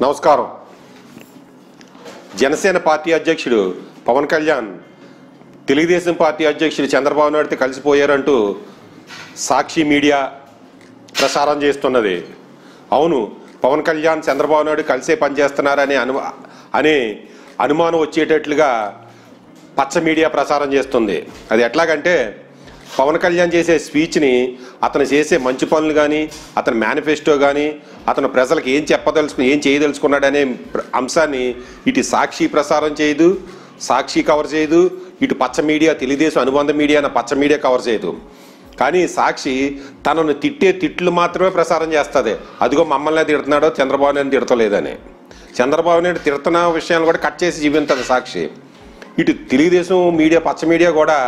నమస్కారం. జనసేన పార్టీ అధ్యక్షుడు పవన్ కళ్యాణ్ తెలుగుదేశం పార్టీ అధ్యక్షుడు చంద్రబాబు నాయుడుతో కలిసిపోయారంటూ సాక్షి మీడియా ప్రసారం చేస్తున్నది. అవును, పవన్ కళ్యాణ్ చంద్రబాబు నాయుడు కలిసే పనిచేస్తున్నారని అనే అనుమానం వచ్చేటట్లుగా పచ్చ మీడియా ప్రసారం చేస్తుంది. అది ఎట్లాగంటే పవన్ కళ్యాణ్ చేసే స్పీచ్ని, అతను చేసే మంచి పనులు కానీ, అతని మేనిఫెస్టో కానీ, అతను ప్రజలకు ఏం చేయదలుచుకున్నాడనే అంశాన్ని ఇటు సాక్షి ప్రసారం చేయదు, సాక్షి కవర్ చేయదు, ఇటు పచ్చ మీడియా, తెలుగుదేశం అనుబంధ మీడియా అన్న పచ్చ మీడియా కవర్ చేయదు. కానీ సాక్షి తనను తిట్టే తిట్లు మాత్రమే ప్రసారం చేస్తుంది. అదిగో మమ్మల్ని తిడుతున్నాడో చంద్రబాబు నాయుడు తిడతలేదని. చంద్రబాబు నాయుడు తిడుతున్న విషయాన్ని కూడా కట్ చేసి చూపించదు సాక్షి. ఇటు తెలుగుదేశం మీడియా, పచ్చ మీడియా కూడా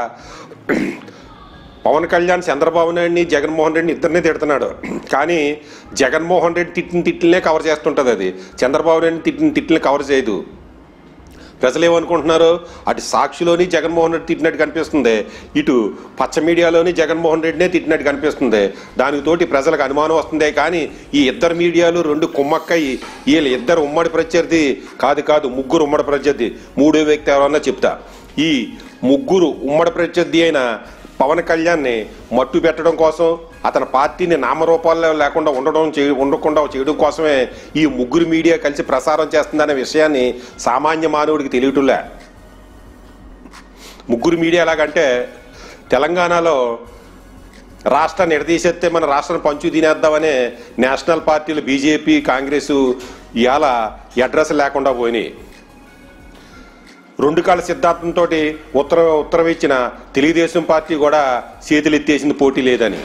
పవన్ కళ్యాణ్ చంద్రబాబు నాయుడిని, జగన్మోహన్ రెడ్డిని ఇద్దరిని తిడుతున్నాడు. కానీ జగన్మోహన్ రెడ్డి తిట్టిన తిట్లనే కవర్ చేస్తుంటుంది, అది చంద్రబాబు నాయుడిని తిట్టిన తిట్లని కవర్ చేయదు. ప్రజలు ఏమనుకుంటున్నారు, అటు సాక్షిలోని జగన్మోహన్ రెడ్డి తిట్టినట్టు కనిపిస్తుంది, ఇటు పచ్చ మీడియాలోని జగన్మోహన్ రెడ్డినే తిట్టినట్టు కనిపిస్తుంది. దానికి తోటి ప్రజలకు అనుమానం వస్తుంది. కానీ ఈ ఇద్దరు మీడియాలు రెండు కుమ్మక్కయి వీళ్ళు ఇద్దరు ఉమ్మడి ప్రత్యర్థి కాదు, ముగ్గురు ఉమ్మడి ప్రత్యర్థి. మూడో వ్యక్తి ఎవరన్నా చెప్తా. ఈ ముగ్గురు ఉమ్మడి ప్రత్యర్థి అయిన పవన్ కళ్యాణ్ని మట్టు పెట్టడం కోసం, అతని పార్టీని నామరూపాల్లో లేకుండా ఉండకుండా చేయడం కోసమే ఈ ముగ్గురు మీడియా కలిసి ప్రసారం చేస్తుందనే విషయాన్ని సామాన్య మానవుడికి తెలియటంలే. ముగ్గురు మీడియా ఎలాగంటే, తెలంగాణలో రాష్ట్రాన్ని ఎడదీసేస్తే మన రాష్ట్రాన్ని పంచు తినేద్దామనే నేషనల్ పార్టీలు బీజేపీ, కాంగ్రెస్ ఇవాళ అడ్రస్ లేకుండా పోయినాయి. రెండు కాళ్ళ సిద్ధాంతంతో ఉత్తరం ఇచ్చిన తెలుగుదేశం పార్టీ కూడా చేతులు ఎత్తేసింది పోటీ లేదని.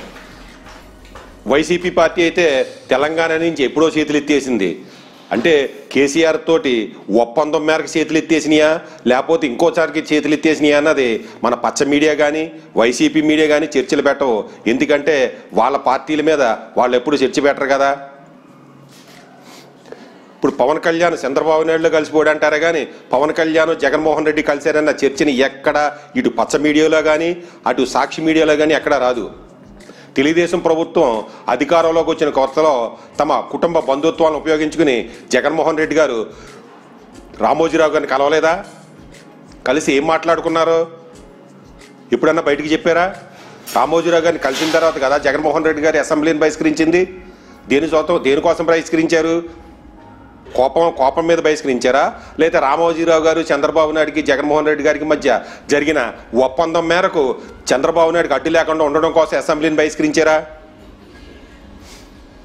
వైసీపీ పార్టీ అయితే తెలంగాణ నుంచి ఎప్పుడో చేతులు ఎత్తేసింది. అంటే కేసీఆర్ తోటి ఒప్పందం మేరకు చేతులు ఎత్తేసినాయా, లేకపోతే ఇంకోసారికి చేతులు ఎత్తేసినాయా అన్నది మన పచ్చ మీడియా కానీ, వైసీపీ మీడియా కానీ చర్చలు పెట్టవు. ఎందుకంటే వాళ్ళ పార్టీల మీద వాళ్ళు ఎప్పుడు చర్చ పెట్టరు కదా. ఇప్పుడు పవన్ కళ్యాణ్ చంద్రబాబు నాయుడులో కలిసిపోయాడు అంటారే కానీ పవన్ కళ్యాణ్ జగన్మోహన్ రెడ్డి కలిశారన్న చర్చని ఎక్కడ ఇటు పచ్చ మీడియాలో కానీ, అటు సాక్షి మీడియాలో కానీ ఎక్కడ రాదు. తెలుగుదేశం ప్రభుత్వం అధికారంలోకి వచ్చిన కొత్తలో తమ కుటుంబ బంధుత్వాలను ఉపయోగించుకుని జగన్మోహన్ రెడ్డి గారు రామోజీరావు గారిని కలవలేదా? కలిసి ఏం మాట్లాడుకున్నారు ఎప్పుడన్నా బయటికి చెప్పారా? రామోజీరావు గారిని కలిసిన తర్వాత కదా జగన్మోహన్ రెడ్డి గారి అసెంబ్లీని బహిష్కరించింది. దేనికోసం బహిష్కరించారు? కోపం మీద బహిష్కరించారా? లేదా రామోజీరావు గారు చంద్రబాబు నాయుడికి, జగన్మోహన్ రెడ్డి గారికి మధ్య జరిగిన ఒప్పందం మేరకు చంద్రబాబు నాయుడికి అడ్డు లేకుండా ఉండడం కోసం అసెంబ్లీని బహిష్కరించారా?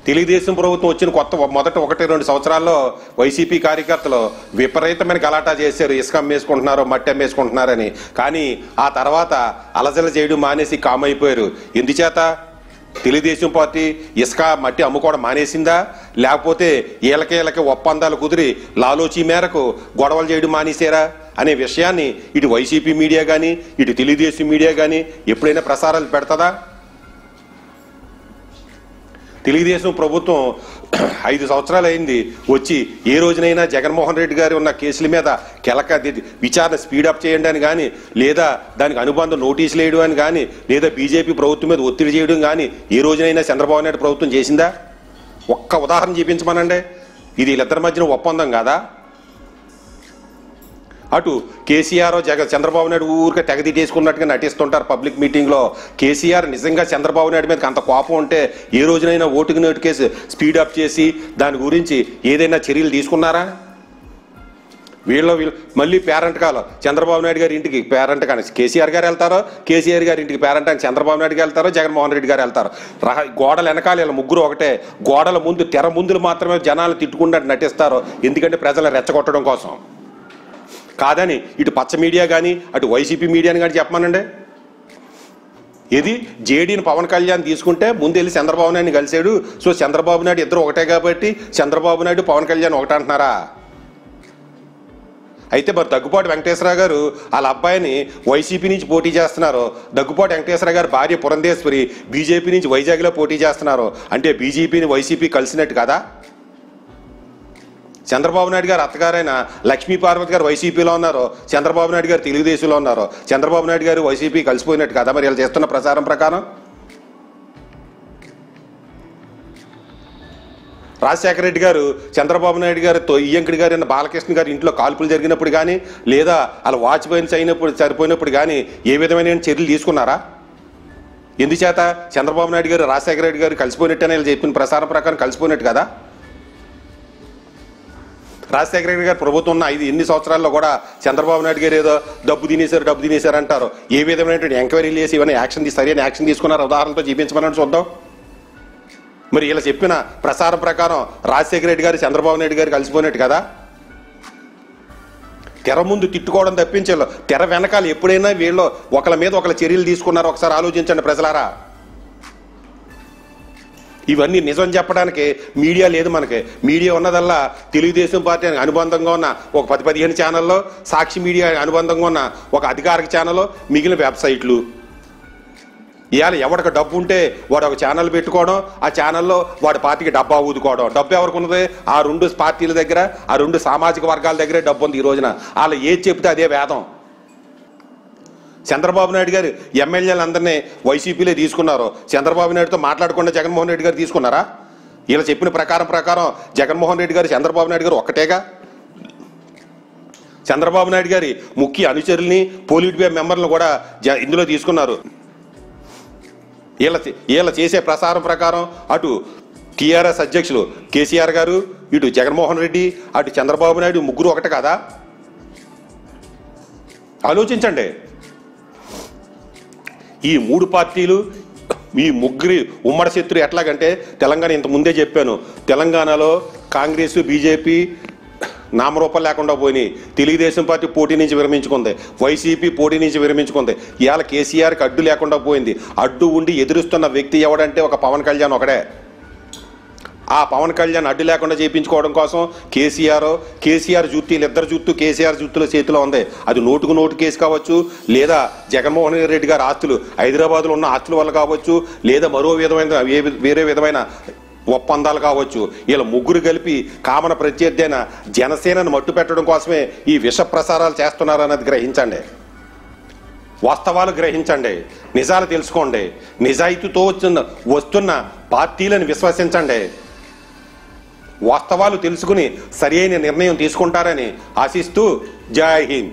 తెలుగుదేశం ప్రభుత్వం వచ్చిన మొదట 1-2 సంవత్సరాల్లో వైసీపీ కార్యకర్తలు విపరీతమైన గలాటా చేశారు, ఇసుక అమ్మేసుకుంటున్నారు, మట్టి అమ్మేసుకుంటున్నారని. కానీ ఆ తర్వాత అలజల చేయడం మానేసి కామ్ అయిపోయారు. ఎందుచేత? తెలుగుదేశం పార్టీ ఇసుక మట్టి అమ్ముకోవడం మానేసిందా, లేకపోతే వీళ్ళకి ఒప్పందాలు కుదిరి లాలోచీ మేరకు గొడవలు చేయడం మానేశారా అనే విషయాన్ని ఇటు వైసీపీ మీడియా కానీ, ఇటు తెలుగుదేశం మీడియా కానీ ఎప్పుడైనా ప్రసారాలు పెడతదా? తెలుగుదేశం ప్రభుత్వం 5 సంవత్సరాలు అయింది వచ్చి, ఏ రోజునైనా జగన్మోహన్ రెడ్డి గారు ఉన్న కేసుల మీద విచారణ స్పీడప్ చేయండి అని కానీ, లేదా దానికి అనుబంధ నోటీసులు వేయడం అని కానీ, లేదా బీజేపీ ప్రభుత్వం మీద ఒత్తిడి చేయడం కానీ ఏ రోజునైనా చంద్రబాబు నాయుడు ప్రభుత్వం చేసిందా? ఒక్క ఉదాహరణ చూపించమనండి. ఇది వీళ్ళిద్దరి మధ్యన ఒప్పందం కాదా? అటు కేసీఆర్ చంద్రబాబు నాయుడు ఊరికే తెగదిట్టేసుకున్నట్టుగా నటిస్తుంటారు పబ్లిక్ మీటింగ్లో. కేసీఆర్ నిజంగా చంద్రబాబు నాయుడు మీద అంత కోపం ఉంటే ఏ రోజునైనా ఓటుకు నోటు కేసు స్పీడప్ చేసి దాని గురించి ఏదైనా చర్యలు తీసుకున్నారా? వీళ్ళు మళ్ళీ పేరెంట్ కాలం చంద్రబాబు నాయుడు గారి ఇంటికి పేరెంట్ కానీ కేసీఆర్ గారు వెళ్తారో, కేసీఆర్ గారి ఇంటికి పేరెంట్ అని చంద్రబాబు నాయుడు గారు వెళ్తారో, జగన్మోహన్ రెడ్డి గారు వెళ్తారు. గోడల వెనకాల వీళ్ళ ముగ్గురు ఒకటే. గోడల ముందు, తెర ముందులు మాత్రమే జనాలు తిట్టుకుంటూ నటిస్తారు. ఎందుకంటే ప్రజలను రెచ్చగొట్టడం కోసం కాదని ఇటు పచ్చ మీడియా కానీ, అటు వైసీపీ మీడియాని కానీ చెప్పమనండి. ఇది జేడీని పవన్ కళ్యాణ్ తీసుకుంటే ముందు వెళ్ళి చంద్రబాబు నాయుడిని కలిశాడు. సో చంద్రబాబు నాయుడు ఇద్దరు ఒకటే కాబట్టి చంద్రబాబు నాయుడు పవన్ కళ్యాణ్ ఒకటే అంటున్నారా? అయితే మరి దగ్గుపాటి వెంకటేశ్వరరావు గారు వాళ్ళ అబ్బాయిని వైసీపీ నుంచి పోటీ చేస్తున్నారు. దగ్గుపాటి వెంకటేశ్వరరావు గారు భార్య పురంధేశ్వరి బీజేపీ నుంచి వైజాగ్లో పోటీ చేస్తున్నారు. అంటే బీజేపీని వైసీపీ కలిసినట్టు కదా? చంద్రబాబు నాయుడు గారు అత్తగారైన లక్ష్మీ పార్వతి గారు వైసీపీలో ఉన్నారు, చంద్రబాబు నాయుడు గారు తెలుగుదేశంలో ఉన్నారు. చంద్రబాబు నాయుడు గారు వైసీపీ కలిసిపోయినట్టు కదా మరి వీళ్ళు చేస్తున్న ప్రచారం ప్రకారం? రాజశేఖర రెడ్డి గారు చంద్రబాబు నాయుడు గారితో ఇయ్యంకుడి గారు అన్న బాలకృష్ణ గారి ఇంట్లో కాల్పులు జరిగినప్పుడు కానీ లేదా అలా వాజ్పేయి అయినప్పుడు సరిపోయినప్పుడు కానీ ఏ విధమైన చర్యలు తీసుకున్నారా? ఎందుచేత చంద్రబాబు నాయుడు గారు రాజశేఖర రెడ్డి గారు కలిసిపోయినట్టనే చెప్పిన ప్రసారం ప్రకారం కలిసిపోయినట్టు కదా. రాజశేఖర రెడ్డి గారు ప్రభుత్వం ఉన్న ఎన్ని సంవత్సరాల్లో కూడా చంద్రబాబు నాయుడు గారు ఏదో డబ్బు తినేశారు అంటారు. ఏ విధమైనటువంటి ఎంక్వైరీలు చేసి ఇవన్నీ సరైన యాక్షన్ తీసుకున్నారు ఉదాహరణతో చూపించమని చూద్దాం. మరి ఇలా చెప్పిన ప్రసారం ప్రకారం రాజశేఖర రెడ్డి గారు చంద్రబాబు నాయుడు గారు కలిసిపోయినట్టు కదా. తెర ముందు తిట్టుకోవడం తప్పించారు, తెర వెనకాల ఎప్పుడైనా వీళ్ళు ఒకళ్ళ మీద ఒకళ్ళ చర్యలు తీసుకున్నారో ఒకసారి ఆలోచించండి ప్రజలారా. ఇవన్నీ నిజం చెప్పడానికి మీడియా లేదు మనకి. మీడియా ఉన్నదల్లా తెలుగుదేశం పార్టీ అనుబంధంగా ఉన్న ఒక 10-15 ఛానల్లో, సాక్షి మీడియా అనుబంధంగా ఉన్న ఒక అధికారిక ఛానల్లో, మిగిలిన వెబ్సైట్లు. ఇవాళ ఎవరికి డబ్బు ఉంటే వాడు ఒక ఛానల్ పెట్టుకోవడం, ఆ ఛానల్లో వాడి పార్టీకి డబ్బా ఊదుకోవడం. డబ్బు ఎవరికి ఉన్నది? ఆ 2 పార్టీల దగ్గర, ఆ 2 సామాజిక వర్గాల దగ్గరే డబ్బు ఉంది ఈ రోజున. వాళ్ళు ఏది చెప్తే అదే వేదం. చంద్రబాబు నాయుడు గారు ఎమ్మెల్యేలు అందరినీ వైసీపీలే తీసుకున్నారు. చంద్రబాబు నాయుడుతో మాట్లాడకుండా జగన్మోహన్ రెడ్డి గారు తీసుకున్నారా? ఇలా చెప్పిన ప్రకారం జగన్మోహన్ రెడ్డి గారు చంద్రబాబు నాయుడు గారు ఒక్కటేగా. చంద్రబాబు నాయుడు గారి ముఖ్య అనుచరుల్ని, పోలిట్ బ్యూరో మెంబర్లను కూడా ఇందులో తీసుకున్నారు. వీళ్ళ చేసే ప్రసారం ప్రకారం అటు టీఆర్ఎస్ అధ్యక్షులు కేసీఆర్ గారు, ఇటు జగన్మోహన్ రెడ్డి, అటు చంద్రబాబు నాయుడు ముగ్గురు ఒకటే కదా. ఆలోచించండి. ఈ 3 పార్టీలు, ఈ ముగ్గురి ఉమ్మడి శత్రు ఎట్లాగంటే తెలంగాణ ఇంత ముందే చెప్పాను. తెలంగాణలో కాంగ్రెస్, బీజేపీ నామరూపాలు లేకుండా పోయినాయి. తెలుగుదేశం పార్టీ పోటీ నుంచి విరమించుకుంది, వైసీపీ పోటీ నుంచి విరమించుకుంది. ఇవాళ కేసీఆర్కి అడ్డు లేకుండా పోయింది. అడ్డు ఉండి ఎదురుస్తున్న వ్యక్తి ఎవడంటే ఒక పవన్ కళ్యాణ్ ఒకడే. ఆ పవన్ కళ్యాణ్ అడ్డు లేకుండా చేయించుకోవడం కోసం కేసీఆర్ జుత్తు, వీళ్ళిద్దరు జుత్తు కేసీఆర్ జుత్తుల చేతిలో ఉంది. అది నోటుకు నోటు కేసు కావచ్చు, లేదా జగన్మోహన్ రెడ్డి గారి ఆస్తులు హైదరాబాద్లో ఉన్న ఆస్తుల వల్ల కావచ్చు, లేదా మరో విధమైన వేరే విధమైన ఒప్పందాలు కావచ్చు. వీళ్ళ ముగ్గురు కలిపి కామన ప్రత్యర్థి అయిన జనసేనను మట్టు పెట్టడం కోసమే ఈ విష ప్రసారాలు చేస్తున్నారన్నది గ్రహించండి. వాస్తవాలు గ్రహించండి, నిజాలు తెలుసుకోండి, నిజాయితీతో వస్తున్న పార్టీలను విశ్వసించండి. వాస్తవాలు తెలుసుకుని సరైన నిర్ణయం తీసుకుంటారని ఆశిస్తూ జై హింద్.